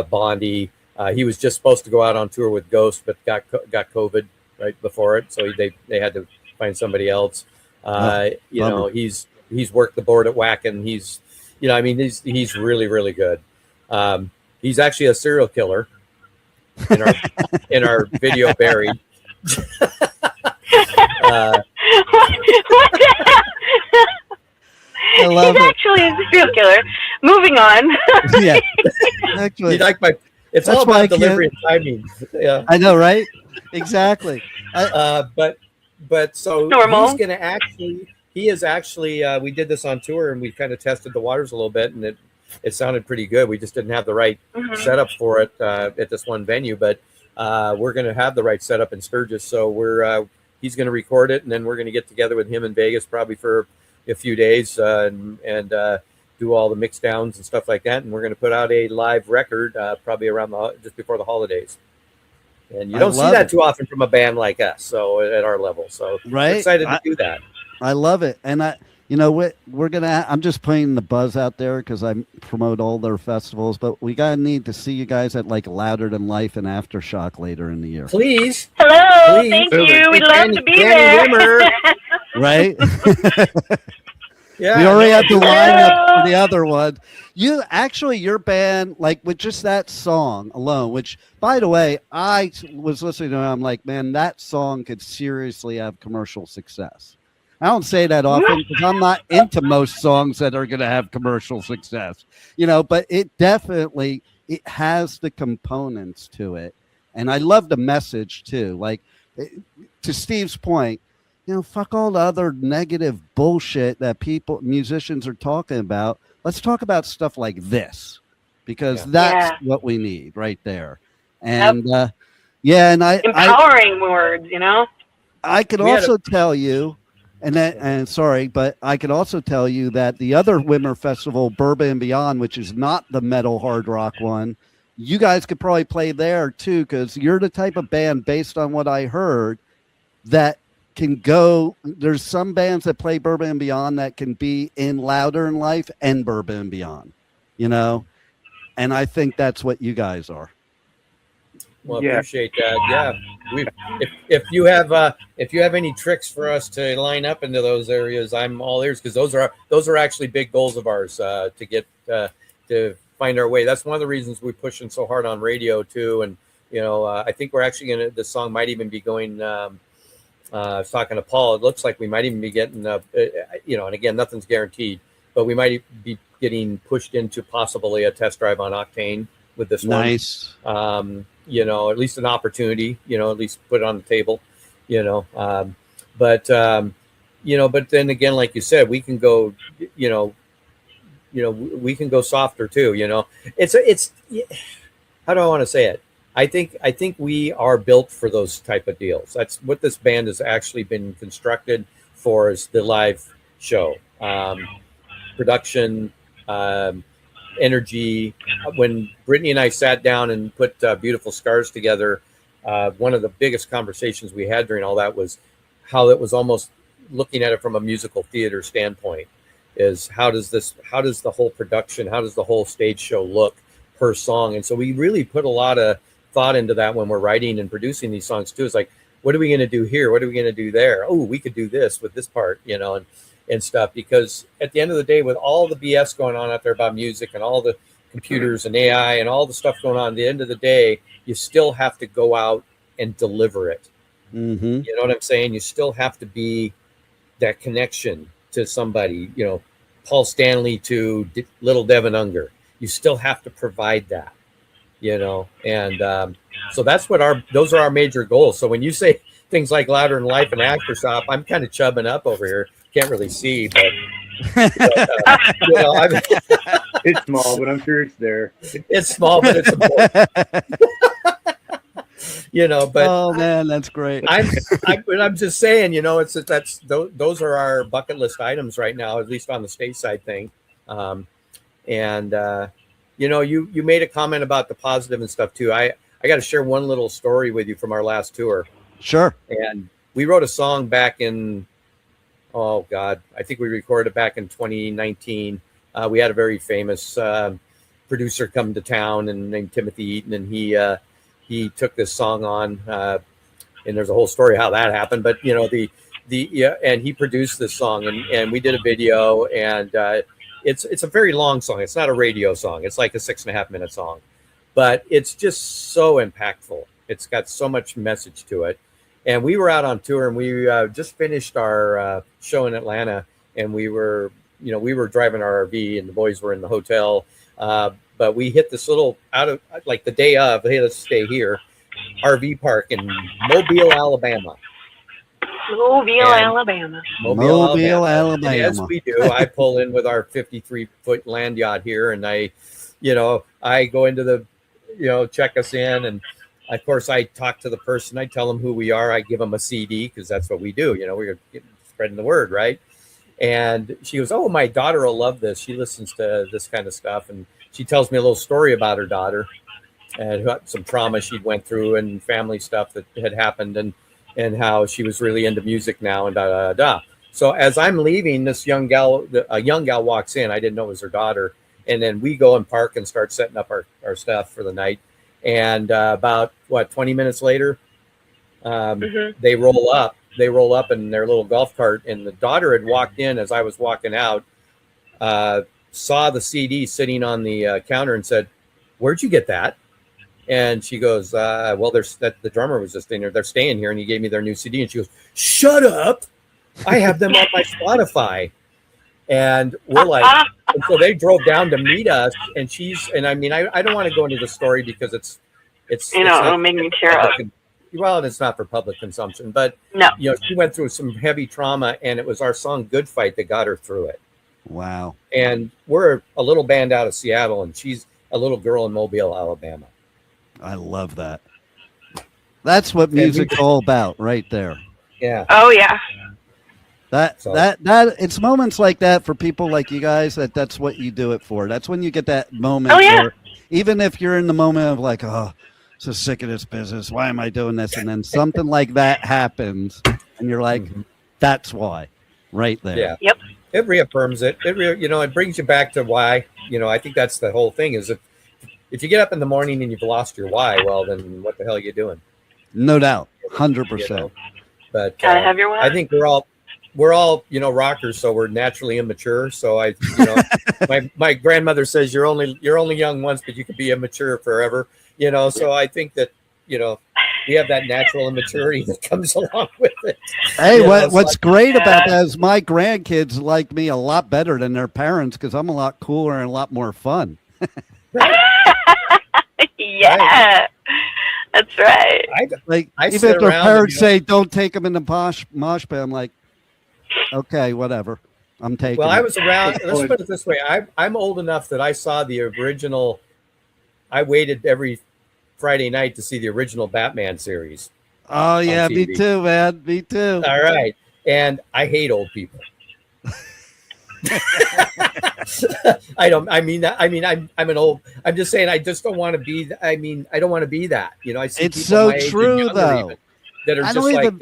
Bondi. He was just supposed to go out on tour with Ghost, but got COVID right before it, so they had to find somebody else. You know, he's worked the board at Wacken. He's, you know, I mean, he's really, really good. He's actually a serial killer in our video Buried. I love He's it. actually a serial killer. Moving on. Yeah, actually, You like it's That's all why I about delivery and timing. Yeah. I know, right? Exactly. But so Normal. he's going to actually. He is actually. We did this on tour and we kind of tested the waters a little bit, and it sounded pretty good. We just didn't have the right setup for it at this one venue, but we're going to have the right setup in Sturgis. So he's going to record it, and then we're going to get together with him in Vegas probably for a few days and do all the mix downs and stuff like that. And we're going to put out a live record probably around just before the holidays. And you don't see that too often from a band like us. So at our level, so right, we're excited to do that. I love it, and you know what? I'm just putting the buzz out there because I promote all their festivals, but we need to see you guys at like Louder Than Life and Aftershock later in the year. Please. Hello. Please. Thank you. We'd love to be there. Right? Yeah. We already had the lineup for the other one. Your band, like with just that song alone, which by the way, I was listening to it, I'm like, man, that song could seriously have commercial success. I don't say that often because I'm not into most songs that are going to have commercial success, you know, but it has the components to it. And I love the message too. Like to Steve's point, you know, fuck all the other negative bullshit that musicians are talking about. Let's talk about stuff like this because that's what we need right there. And and empowering words, you know, I could also tell you, but I could also tell you that the other Winter Festival, Bourbon and Beyond, which is not the metal hard rock one, you guys could probably play there too, because you're the type of band, based on what I heard, that can go. There's some bands that play Bourbon and Beyond that can be in Louder in Life and Bourbon and Beyond, you know, and I think that's what you guys are. Well, appreciate that. Yeah, if you have any tricks for us to line up into those areas, I'm all ears because those are actually big goals of ours to get to find our way. That's one of the reasons we're pushing so hard on radio too. And you know, I think we're actually the song might even be going. I was talking to Paul. It looks like we might even be getting you know, and again, nothing's guaranteed, but we might be getting pushed into possibly a test drive on Octane with this one. Nice. You know, at least an opportunity, you know, at least put it on the table, you know, but then again, like you said, we can go, you know, we can go softer too, you know, it's, how do I want to say it? I think we are built for those type of deals. That's what this band has actually been constructed for, is the live show, production, energy. When Brittany and I sat down and put Beautiful Scars together, one of the biggest conversations we had during all that was how it was almost looking at it from a musical theater standpoint, is how does the whole production, how does the whole stage show look per song? And so we really put a lot of thought into that when we're writing and producing these songs too. It's like, what are we going to do here? What are we going to do there? Oh, we could do this with this part, you know, and stuff, because at the end of the day, with all the BS going on out there about music and all the computers and AI and all the stuff going on, at the end of the day, you still have to go out and deliver it. Mm-hmm. You know what I'm saying? You still have to be that connection to somebody, Paul Stanley to little Devin Unger. You still have to provide that, and so that's what those are our major goals. So when you say things like Louder Than Life and Aftershock, I'm kind of chubbing up over here. Can't really see, but it's small, but I'm sure it's there. It's small, but it's important. But oh man, that's great. I'm just saying, those are our bucket list items right now, at least on the stateside thing. You made a comment about the positive and stuff too. I got to share one little story with you from our last tour. Sure. And we wrote a song back in, I think we recorded it back in 2019. We had a very famous producer come to town and named Timothy Eaton, and he took this song on, and there's a whole story how that happened. But and he produced this song, and we did a video, and it's a very long song. It's not a radio song. It's like a 6.5 minute song, but it's just so impactful. It's got so much message to it. And we were out on tour, and we just finished our show in Atlanta, and we were driving our RV, and the boys were in the hotel. But we hit this little the day of, hey, let's stay here, RV park in Mobile, Alabama. Mobile, Alabama. Alabama. And as we do, I pull in with our 53-foot land yacht here, and I go into the, check us in, and of course I talk to the person. I tell them who we are. I give them a CD because that's what we do. We're spreading the word, right? And she goes, "Oh, my daughter will love this. She listens to this kind of stuff." And she tells me a little story about her daughter and some trauma she'd went through and family stuff that had happened, and how she was really into music now, and da da da. So as I'm leaving, a young gal walks in. I didn't know it was her daughter. And then we go and park and start setting up our stuff for the night. And about 20 minutes later, they roll up in their little golf cart, and the daughter had walked in as I was walking out, saw the CD sitting on the counter and said, "Where'd you get that?" And she goes, "Well, the drummer was just in there. They're staying here, and he gave me their new CD." And she goes, "Shut up! I have them on my Spotify." And we're like, and so they drove down to meet us, and I don't want to go into the story because it's it'll make me tear up. Well, it's not for public consumption, but no, she went through some heavy trauma, and it was our song "Good Fight" that got her through it. Wow. And we're a little band out of Seattle, and she's a little girl in Mobile, Alabama. I love that. That's what music's all about, right there. Yeah. Oh yeah. That it's moments like that for people like you guys that's what you do it for. That's when you get that moment where, even if you're in the moment of like, oh, so sick of this business, why am I doing this? And then something like that happens, and you're like, that's why, right there. Yeah. Yep. It reaffirms it. It brings you back to why. I think that's the whole thing. Is if you get up in the morning and you've lost your why, well, then what the hell are you doing? No doubt, 100%. But gotta have your why. I think we're all rockers, so we're naturally immature. So my grandmother says you're only young once, but you can be immature forever. So I think that we have that natural immaturity that comes along with it. Hey, what's great about that is my grandkids like me a lot better than their parents because I'm a lot cooler and a lot more fun. Yeah, right. That's right. Even if their parents say don't take them in the mosh pit, I'm like, okay, whatever. I'm taking. Well, I was around. Let's put it this way: I'm old enough that I saw the original. I waited every Friday night to see the original Batman series. Oh yeah, me too, man. Me too. All right, and I hate old people. I'm an old. I'm just saying. I just don't want to be. I don't want to be that. I see it's so true though. That are just like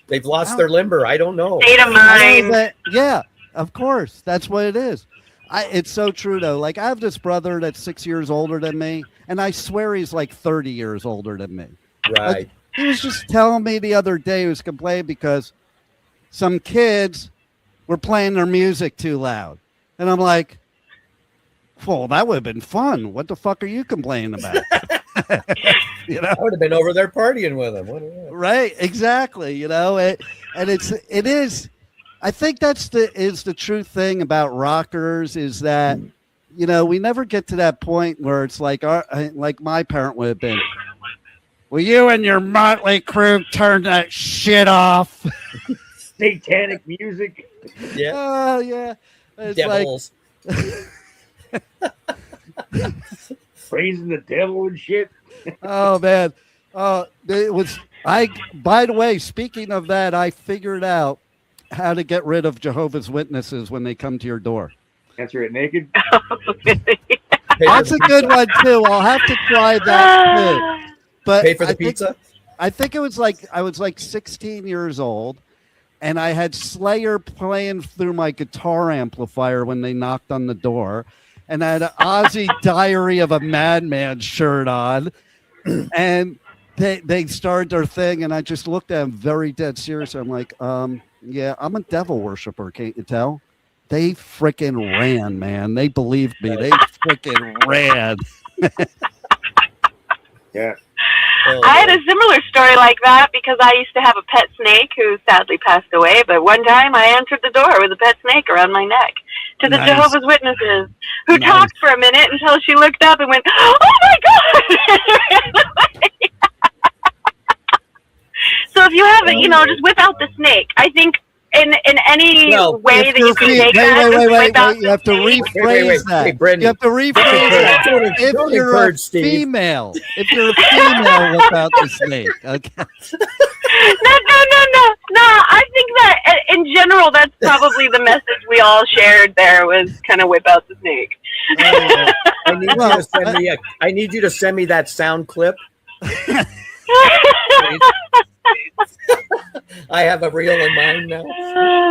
they've lost their limber. I don't know. State of mind. Yeah, of course. That's what it is. It's so true though. Like I have this brother that's 6 years older than me, and I swear he's like 30 years older than me. Right. Like, he was just telling me the other day he was complaining because some kids were playing their music too loud. And I'm like, well, that would have been fun. What the fuck are you complaining about? I would have been over there partying with them. Right, exactly. And it is I think that's the true thing about rockers is that, you know, we never get to that point where it's like like my parent would have been. Will you and your motley crew turn that shit off? Satanic music. Yeah. Oh yeah, it's Devils. Praising the devil and shit. Oh man, it was. By the way, speaking of that, I figured out how to get rid of Jehovah's Witnesses when they come to your door. Answer it naked. That's a good one too. I'll have to try that too. But Pay for the pizza. I think it was like I was like 16 years old, and I had Slayer playing through my guitar amplifier when they knocked on the door, and I had an Ozzy Diary of a Madman shirt on, and they started their thing, and I just looked at them very dead serious. I'm like, yeah, I'm a devil worshiper. Can't you tell? They freaking ran, man. They believed me. They freaking ran. Yeah. I had a similar story like that because I used to have a pet snake who sadly passed away. But one time I answered the door with a pet snake around my neck to the Nice. Jehovah's Witnesses, who Nice. talked for a minute until she looked up and went, "Oh my God!" So if you have it, you know, just whip out the snake. I think in any Well, way that you can take wait, that, just wait, whip out you have to the snake. rephrase that. Hey, Brendan. You have to rephrase that. Don't If don't you're a encourage Steve. female, without the snake. Okay. No. I think that in general, that's probably the message we all shared there was kind of whip out the snake. I need you to send me that sound clip. I have a reel in mind now.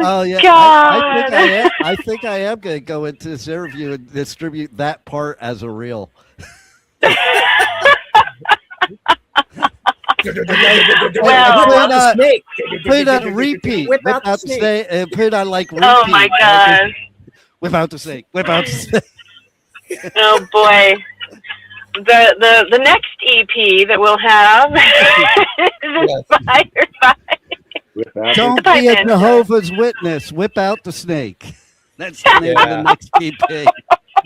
Oh yeah, God. I think I am going to go into this interview and distribute that part as a reel. Well, Put it on repeat. Whip out the snake. Put it on like repeat. oh my God. Whip out the snake. Whip out the snake. Oh boy. The next EP that we'll have is inspired by Don't be a Jehovah's Witness. Whip out the snake. That's the name of the next EP.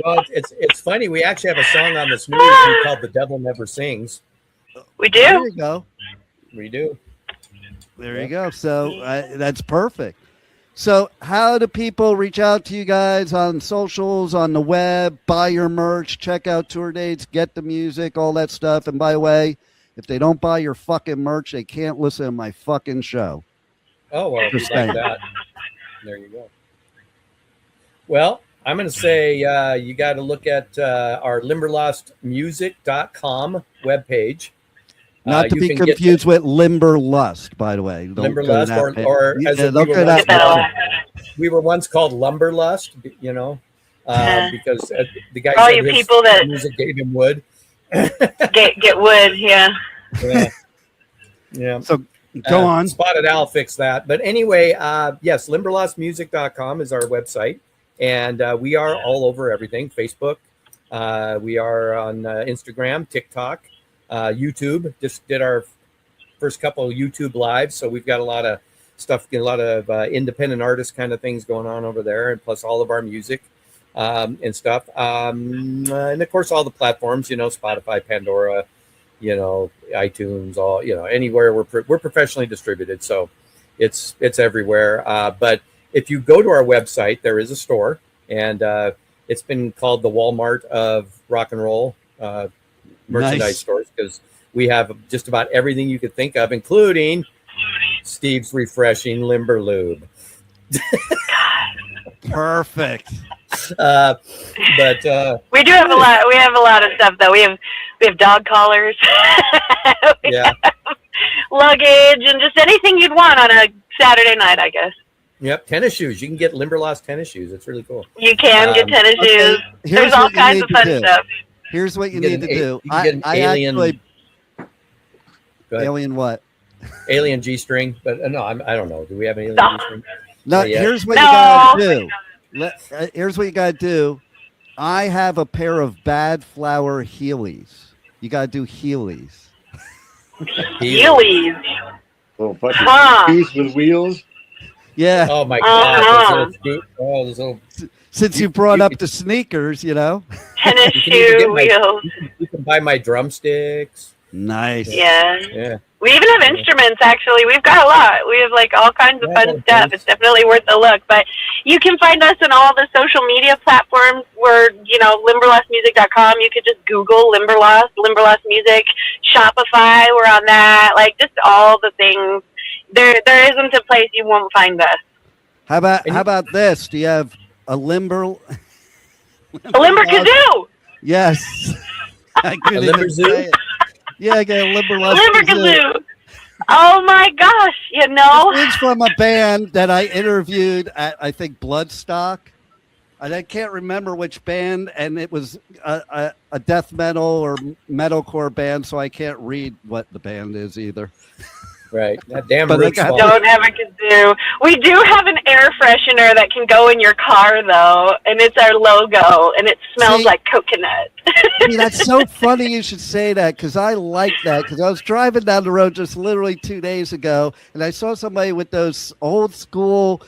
Well, it's funny. We actually have a song on this new EP called "The Devil Never Sings." We There do. you go. We do. There you go. So that's perfect. So how do people reach out to you guys on socials, on the web, buy your merch, check out tour dates, get the music, all that stuff? And by the way, if they don't buy your fucking merch, they can't listen to my fucking show. Oh, well, if you Just like saying. that. There you go. Well, I'm going to say you got to look at our limberlostmusic.com webpage. Not to you be can get confused with Limberlust, by the way. Don't go Limberlust, that way. or as Yeah, we don't were go once that called- way. we were once called Lumberlust, you know, because the guy All said you his people that- music gave him wood. Get wood, yeah. Yeah. So go on. Spotted Owl fixed that. But anyway, yes, limberlostmusic.com is our website. And we are all over everything. Facebook. We are on Instagram, TikTok, YouTube. Just did our first couple of YouTube lives. So we've got a lot of stuff, a lot of independent artist kind of things going on over there. And plus all of our music and stuff. And of course, all the platforms, you know, Spotify, Pandora, you know, iTunes, all, you know, anywhere we're professionally distributed. So it's everywhere. But if you go to our website, there is a store, and it's been called the Walmart of rock and roll merchandise Nice. stores, because we have just about everything you could think of, including Steve's refreshing Limber Lube. Perfect. But We do have a lot. We have a lot of stuff though. We have dog collars, we yeah, have luggage, and just anything you'd want on a Saturday night, I guess. yep, tennis shoes. You can get Limberlost tennis shoes. It's really cool. You can get tennis okay. shoes. Here's There's all what you kinds need of to fun do. stuff. Here's what you You need get to an do. you can get an alien. Actually, Go ahead. alien what? Alien G-string, but no, I don't know. Do we have an alien Stop. G-string? No, Yeah. here's what No. you gotta do. Here's what you gotta do. I have a pair of Bad Flower Heelys. You gotta do Heelys. Heelys. Oh, fucking Huh. shoes with wheels. Yeah. Oh my God! Those little Since you brought up the sneakers, you know. Tennis you can even shoe wheels. you can buy my drumsticks. Nice. Yeah. We even have instruments, actually. We've got a lot. We have like all kinds of fun stuff. It's definitely worth a look. But you can find us on all the social media platforms. We're, limberlostmusic.com. You could just Google Limberlost Music, Shopify. We're on that. Like just all the things. There isn't a place you won't find us. How about this? Do you have a limber kazoo? Yes. I couldn't even say it. Yeah, I got a Limberlost kazoo. Oh my gosh, It's from a band that I interviewed at, I think, Bloodstock. And I can't remember which band, and it was a death metal or metalcore band, so I can't read what the band is either. Right. That damn Don't have a kazoo. We do have an air freshener that can go in your car, though, and it's our logo, and it smells like coconut. See, that's so funny you should say that, because I like that, because I was driving down the road just literally 2 days ago, and I saw somebody with those old school,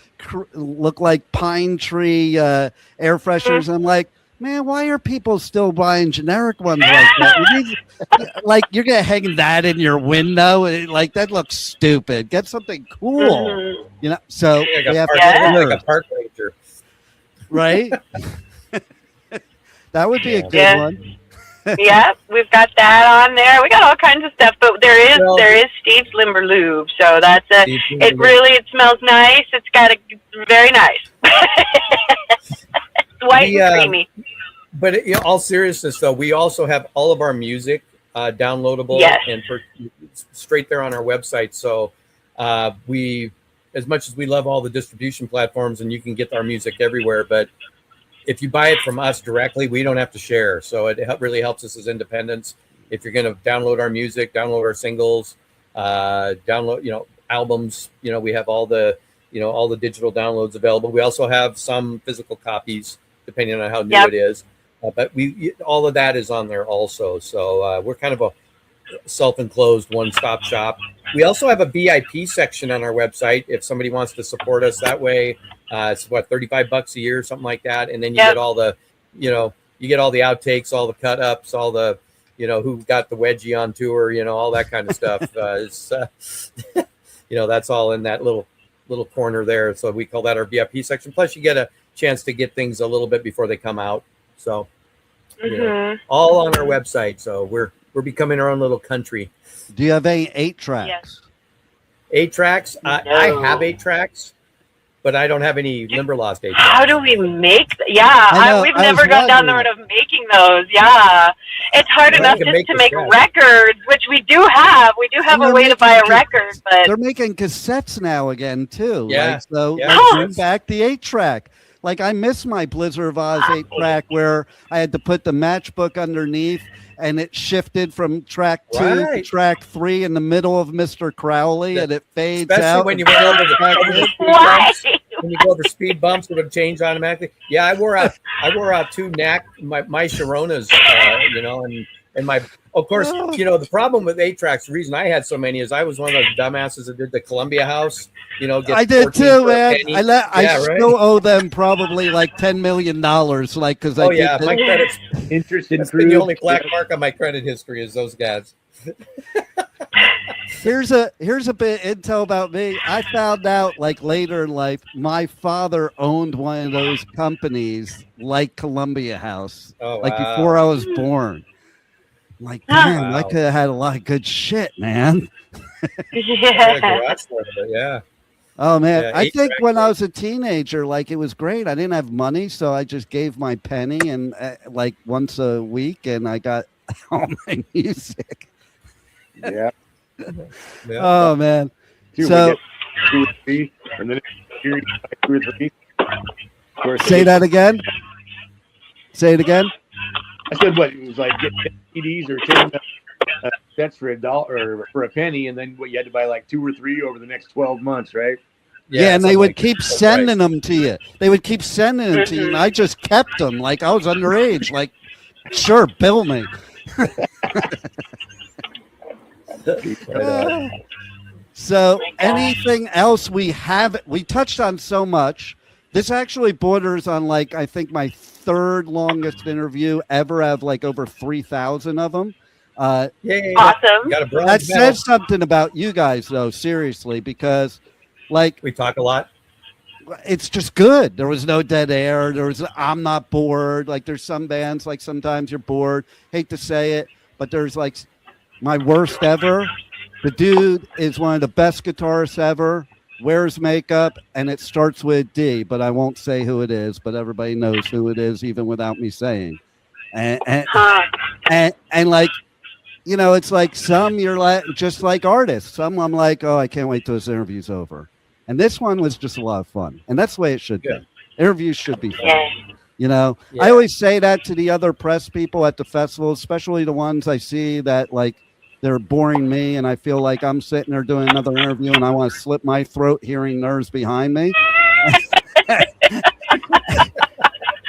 look like pine tree air fresheners, and I'm like, man, why are people still buying generic ones like that? Like, you're going to hang that in your window? Like, that looks stupid. Get something cool. So like we have like a park ranger. Right? That would be a good one. Yeah, we've got that on there. We got all kinds of stuff, but there is Steve's Limber Lube, so that's it smells nice. It's very nice. It's white and creamy. But in all seriousness, though, we also have all of our music downloadable and straight there on our website. So we, as much as we love all the distribution platforms, and you can get our music everywhere, but if you buy it from us directly, we don't have to share. So it really helps us as independents. If you're going to download our music, download our singles, download albums. We have all the digital downloads available. We also have some physical copies, depending on how new it is. But all of that is on there also. So we're kind of a self-enclosed one-stop shop. We also have a VIP section on our website if somebody wants to support us that way. It's $35 a year, something like that, and then you get all the, you get all the outtakes, all the cut ups, all the, who got the wedgie on tour, all that kind of stuff. That's all in that little corner there. So we call that our VIP section. Plus, you get a chance to get things a little bit before they come out. So, all on our website. So we're becoming our own little country. Do you have any 8 tracks? 8 tracks? No. I have 8 tracks, but I don't have any Limberlost 8 tracks. How do we make we've never gone down the road of making those. Yeah. It's hard enough just to make records, which we do have. We do have a way to buy a record, but they're making cassettes now again too. Yeah. Let's bring back the 8 track. Like, I miss my Blizzard of Oz 8 track where I had to put the matchbook underneath and it shifted from track 2 to track 3 in the middle of Mr. Crowley, and it fades out. When you went over the speed bumps, when you go over speed bumps, it would change automatically. Yeah, I wore out 2 my Sharonas, and my, of course, the problem with 8 tracks, the reason I had so many is I was one of those dumbasses that did the Columbia House. I did too, man. I still owe them probably like $10 million, like, because my credit's interest in the only black mark on my credit history is those guys. Here's a bit of intel about me. I found out like later in life, my father owned one of those companies, like Columbia House, before I was born. Like, damn, I could have had a lot of good shit, man. Yeah. Oh, man. I think when I was a teenager, like, it was great. I didn't have money, so I just gave my penny and like once a week, and I got all my music. Yeah. Oh, man. So 2 or 3, and then 2 or 3. Say that again. Say it again. I said, what, it was like getting CDs or 10 sets for $1 or for a penny, and then you had to buy like 2 or 3 over the next 12 months, right? Yeah, and they would keep sending them to you. They would keep sending them to you, and I just kept them like I was underage. Like, sure, bill me. So my gosh. anything else we touched on so much. This actually borders on like, I think my third longest interview ever. I have like over 3,000 of them. Yay. Awesome. Got a bronze That medal. says something about you guys though, seriously, because like, We talk a lot. it's just good. There was no dead air. I'm not bored. Like there's some bands, like sometimes you're bored. Hate to say it, but there's like my worst ever. The dude is one of the best guitarists ever, wears makeup, and it starts with D, but I won't say who it is, but everybody knows who it is, even without me saying. And like, you know, it's like some you're like, just like artists. Some I'm like, oh, I can't wait till this interview's over. And this one was just a lot of fun. And that's the way it should be. Interviews should be fun. Yeah. You know, Yeah. I always say that to the other press people at the festival, especially the ones I see that like they're boring me and I feel like I'm sitting there doing another interview and I want to slip my throat hearing nerves behind me.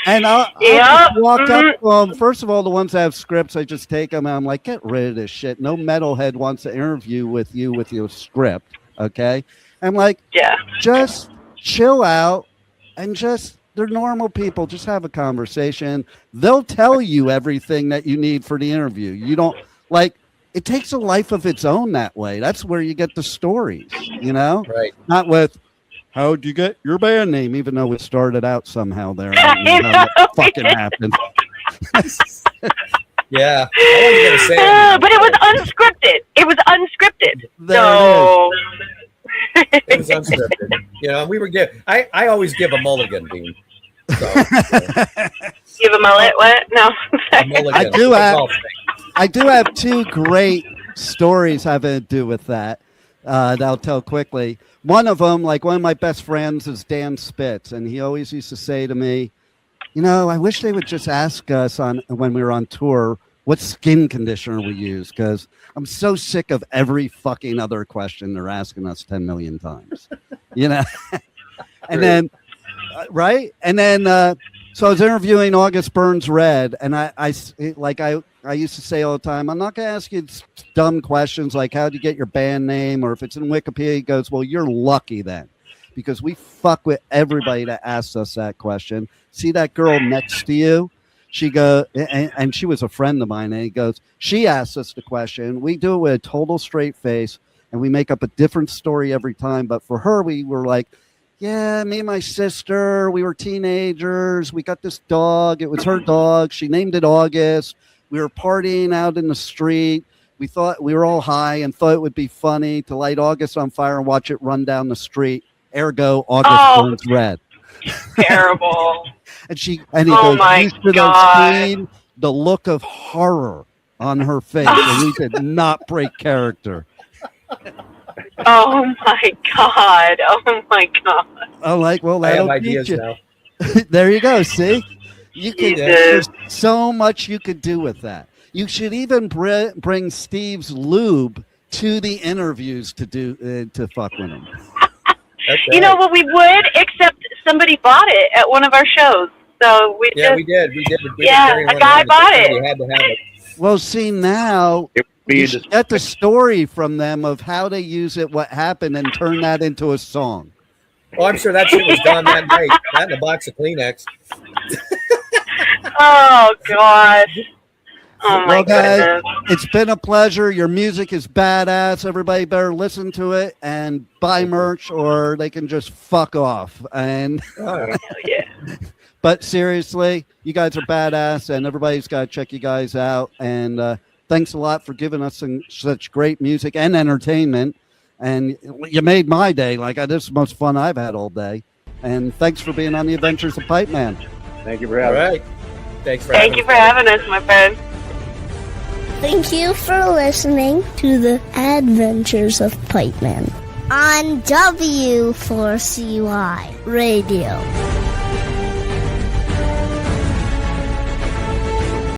And I'll just walk up to them. First of all, the ones that have scripts, I just take them and I'm like, get rid of this shit. No metalhead wants to interview with you with your script. Okay. I'm like, Yeah. just chill out and just, they're normal people. Just have a conversation. They'll tell you everything that you need for the interview. You don't like, it takes a life of its own that way. That's where you get the stories, you know, Right. not with, how'd you get your band name? Even though it started out somehow there. I don't I know how know. that fucking happened. Yeah. I wasn't gonna say anything. But it was unscripted. It was unscripted. There So It was unscripted. You know, we were I always give a mulligan, Dean. So, give a mullet. What? No. a mulligan. I do It's a have- golf thing. I do have two great stories having to do with that I'll tell quickly. One of them, like one of my best friends is Dan Spitz, and he always used to say to me, you know, I wish they would just ask us when we were on tour what skin conditioner we use, because I'm so sick of every fucking other question they're asking us 10 million times, you know? And then, right? And then, so I was interviewing August Burns Red, and I used to say all the time, I'm not going to ask you dumb questions like how'd you get your band name, or if it's in Wikipedia, he goes, well, you're lucky then, because we fuck with everybody that asks us that question. See that girl next to you? She goes, and she was a friend of mine, and he goes, she asks us the question. We do it with a total straight face, and we make up a different story every time. But for her, we were like, yeah, me and my sister, we were teenagers. We got this dog. It was her dog. She named it August. We were partying out in the street. We thought we were all high and thought it would be funny to light August on fire and watch it run down the street. Ergo, August Burns Red. Terrible. And he Oh goes, my you should have God. seen the look of horror on her face. And we did not break character. Oh my God. Oh my God. I'm like, well, I have that'll ideas teach you. now. There you go. See, you could. Jesus. There's so much you could do with that. You should even bring Steve's lube to the interviews to do to fuck with him. That's You know right. what? We would, except somebody bought it at one of our shows. So we Yeah, just, we did. We did. We Yeah, were carrying a one guy around bought because it. We had to have it. Well, see now. It would be You a should get the story from them of how they use it, what happened, and turn that into a song. Oh, I'm sure that shit was gone that night. That and a box of Kleenex. oh God. Oh my Well, guys, goodness. it's been a pleasure. Your music is badass. Everybody better listen to it and buy merch, or they can just fuck off. And Oh, Hell yeah. but seriously, you guys are badass, and everybody's got to check you guys out. And thanks a lot for giving us such great music and entertainment. And you made my day. Like this is the most fun I've had all day. And thanks for being on the Adventures of Pipeman. Thank you for all having me. right. Thanks for Thank you for having us, my friend. Thank you for listening to the Adventures of Pipeman on W4CY Radio.